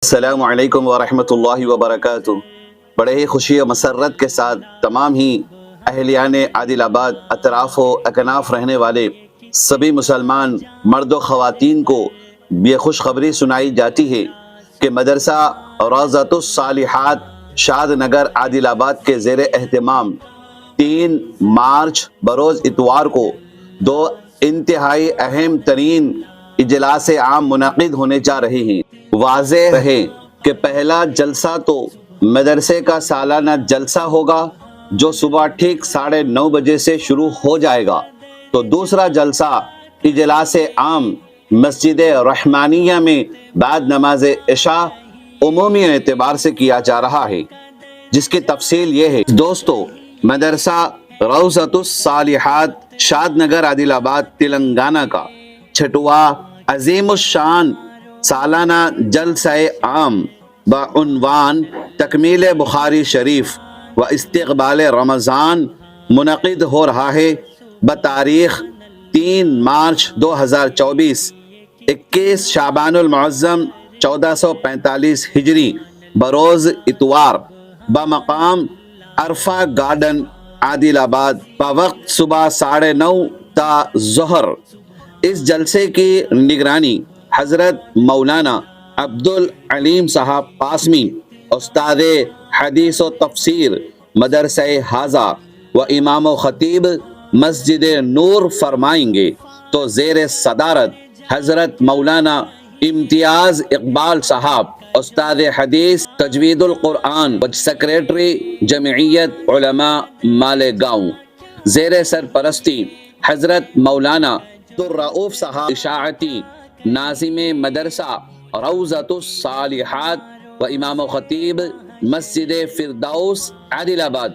السلام علیکم ورحمۃ اللہ وبرکاتہ۔ بڑے ہی خوشی و مسرت کے ساتھ تمام ہی اہلیان عادل آباد اطراف و اکناف رہنے والے سبھی مسلمان مرد و خواتین کو یہ خوشخبری سنائی جاتی ہے کہ مدرسہ روضۃ الصالحات شاد نگر عادل آباد کے زیر اہتمام 3 مارچ بروز اتوار کو 2 انتہائی اہم ترین اجلاس عام منعقد ہونے جا رہے ہیں۔ واضح رہے کہ پہلا جلسہ تو مدرسے کا سالانہ جلسہ ہوگا جو صبح ٹھیک 9:30 بجے سے شروع ہو جائے گا، تو دوسرا جلسہ اجلاس عام مسجد رحمانیہ میں بعد نماز عشاء عمومی اعتبار سے کیا جا رہا ہے، جس کی تفصیل یہ ہے۔ دوستو، مدرسہ روضۃ الصالحات شاد نگر عادل آباد تلنگانہ کا 6واں عظیم الشان سالانہ جلسہ عام بعنوان تکمیل بخاری شریف و استقبال رمضان منعقد ہو رہا ہے بتاریخ 3 مارچ 2024، 21 شعبان المعظم 1445 ہجری بروز اتوار بمقام عرفہ گارڈن عادل آباد بوقت صبح 9:30 تا ظہر۔ اس جلسے کی نگرانی حضرت مولانا عبدالعلیم صاحب قاسمی، استاد حدیث و تفسیر مدرسہ حاضہ و امام و خطیب مسجد نور فرمائیں گے، تو زیر صدارت حضرت مولانا امتیاز اقبال صاحب، استاد حدیث تجوید القرآن و سیکریٹری جمعیت علماء مالیگاؤں، زیر سرپرستی حضرت مولانا عبدالرؤوف صاحب اشاعتی ناظم مدرسہ روضۃ الصالحات و امام و خطیب مسجد فردوس عادل آباد،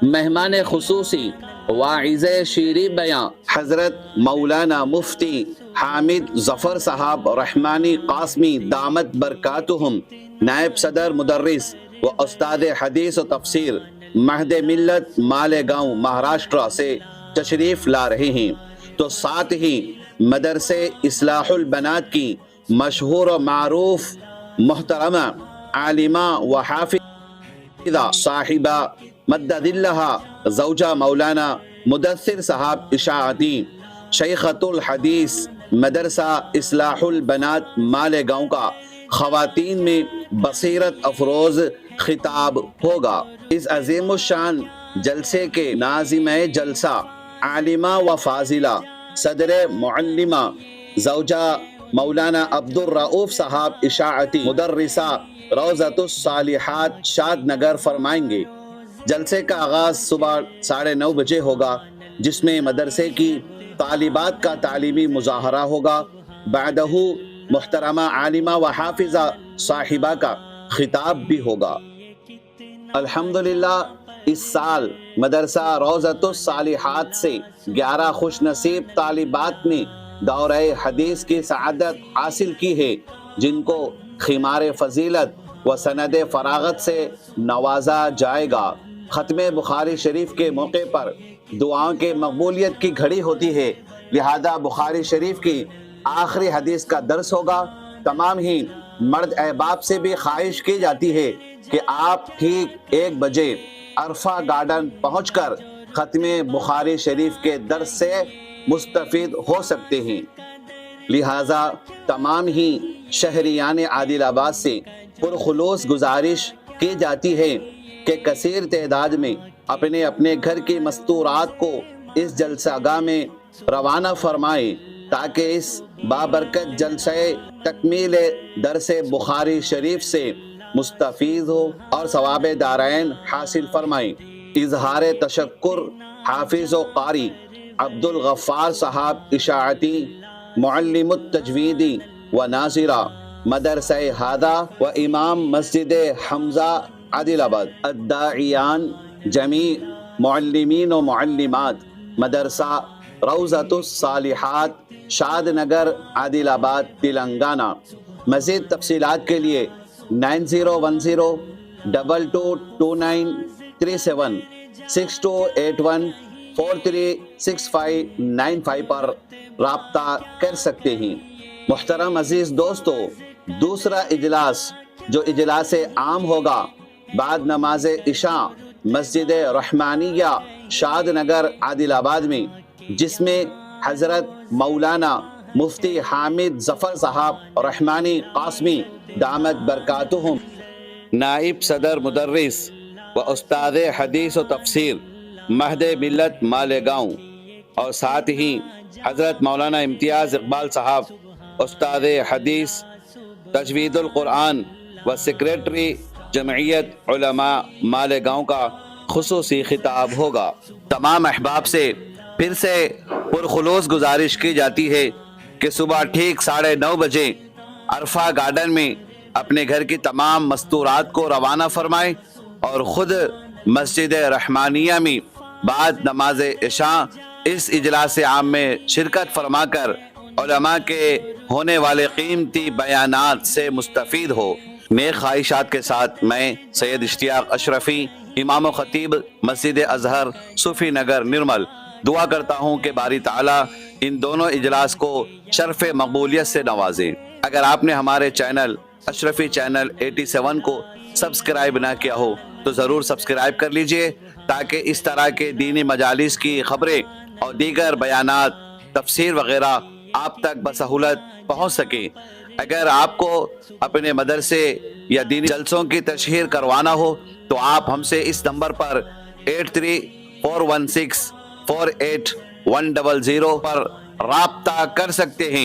مہمان خصوصی واعظ شیریں بیان حضرت مولانا مفتی حامد ظفر صاحب رحمانی قاسمی دامت برکاتہم، نائب صدر مدرس و استاد حدیث و تفسیر مہد ملت مالیگاؤں مہاراشٹرا سے تشریف لا رہے ہیں، تو ساتھ ہی مدرسے اصلاح البنات کی مشہور و معروف محترمہ عالمہ و حافظہ صاحبہ مدد اللہ زوجہ مولانا مدثر صاحب اشاعتی، شیخۃ الحدیث مدرسہ اصلاح البنات مالیگاؤں کا خواتین میں بصیرت افروز خطاب ہوگا۔ اس عظیم الشان جلسے کے ناظم جلسہ عالمہ و فاضلہ صدر معلمہ زوجہ مولانا عبدالرؤوف صاحب اشاعتی مدرسہ روضۃ الصالحات شاد نگر فرمائیں گے۔ جلسے کا آغاز صبح 9:30 بجے ہوگا، جس میں مدرسے کی طالبات کا تعلیمی مظاہرہ ہوگا، بعدہ محترمہ عالمہ و حافظہ صاحبہ کا خطاب بھی ہوگا۔ الحمدللہ اس سال مدرسہ روضۃ الصالحات سے 11 خوش نصیب طالبات نے دورہ حدیث کی سعادت حاصل کی ہے، جن کو خمار فضیلت و سند فراغت سے نوازا جائے گا۔ ختم بخاری شریف کے موقع پر دعاؤں کے مقبولیت کی گھڑی ہوتی ہے، لہذا بخاری شریف کی آخری حدیث کا درس ہوگا۔ تمام ہی مرد احباب سے بھی خواہش کی جاتی ہے کہ آپ ٹھیک 1 بجے عرفہ گارڈن پہنچ کر ختم بخاری شریف کے درس سے مستفید ہو سکتے ہیں، لہذا تمام ہی شہریان عادل آباد سے پرخلوص گزارش کی جاتی ہے کہ کثیر تعداد میں اپنے اپنے گھر کی مستورات کو اس جلسہ گاہ میں روانہ فرمائیں، تاکہ اس بابرکت جلسہ تکمیل درس بخاری شریف سے مستفید ہو اور ثواب دارین حاصل فرمائیں۔ اظہار تشکر حافظ و قاری عبدالغفار صاحب اشاعتی، معلم التجویدی و ناظرہ مدرسہ حاضہ و امام مسجد حمزہ عادل آباد، الداعیان جمیع معلمین و معلمات مدرسہ روضۃ الصالحات شاد نگر عادل آباد تلنگانہ۔ مزید تفصیلات کے لیے 9010222937 6281 436595 پر رابطہ کر سکتے ہیں۔ محترم عزیز دوستو، دوسرا اجلاس جو اجلاس عام ہوگا بعد نماز عشاء مسجد رحمانیہ شاد نگر عادل آباد میں، جس میں حضرت مولانا مفتی حامد ظفر صاحب رحمانی قاسمی دامت برکاتہم نائب صدر مدرس و استاد حدیث و تفسیر مہد ملت مالیگاؤں، اور ساتھ ہی حضرت مولانا امتیاز اقبال صاحب استاد حدیث تجوید القرآن و سیکریٹری جمعیت علماء مالیگاؤں کا خصوصی خطاب ہوگا۔ تمام احباب سے پھر سے پرخلوص گزارش کی جاتی ہے کہ صبح ٹھیک 9:30 بجے عرفہ گارڈن میں اپنے گھر کی تمام مستورات کو روانہ فرمائیں اور خود مسجد رحمانیہ میں بعد نماز عشاء اس اجلاس عام میں شرکت فرما کر علماء کے ہونے والے قیمتی بیانات سے مستفید ہو۔ نیک خواہشات کے ساتھ میں سید اشتیاق اشرفی، امام و خطیب مسجد اظہر صوفی نگر نرمل، دعا کرتا ہوں کہ باری تعالیٰ ان دونوں اجلاس کو شرف مقبولیت سے نوازے۔ اگر آپ نے ہمارے چینل اشرفی چینل 87 کو سبسکرائب نہ کیا ہو تو ضرور سبسکرائب کر لیجئے، تاکہ اس طرح کے دینی مجالس کی خبریں اور دیگر بیانات تفسیر وغیرہ آپ تک بسہولت پہنچ سکیں۔ اگر آپ کو اپنے مدرسے یا دینی جلسوں کی تشہیر کروانا ہو تو آپ ہم سے اس نمبر پر 83-416-48100 پر رابطہ کر سکتے ہیں۔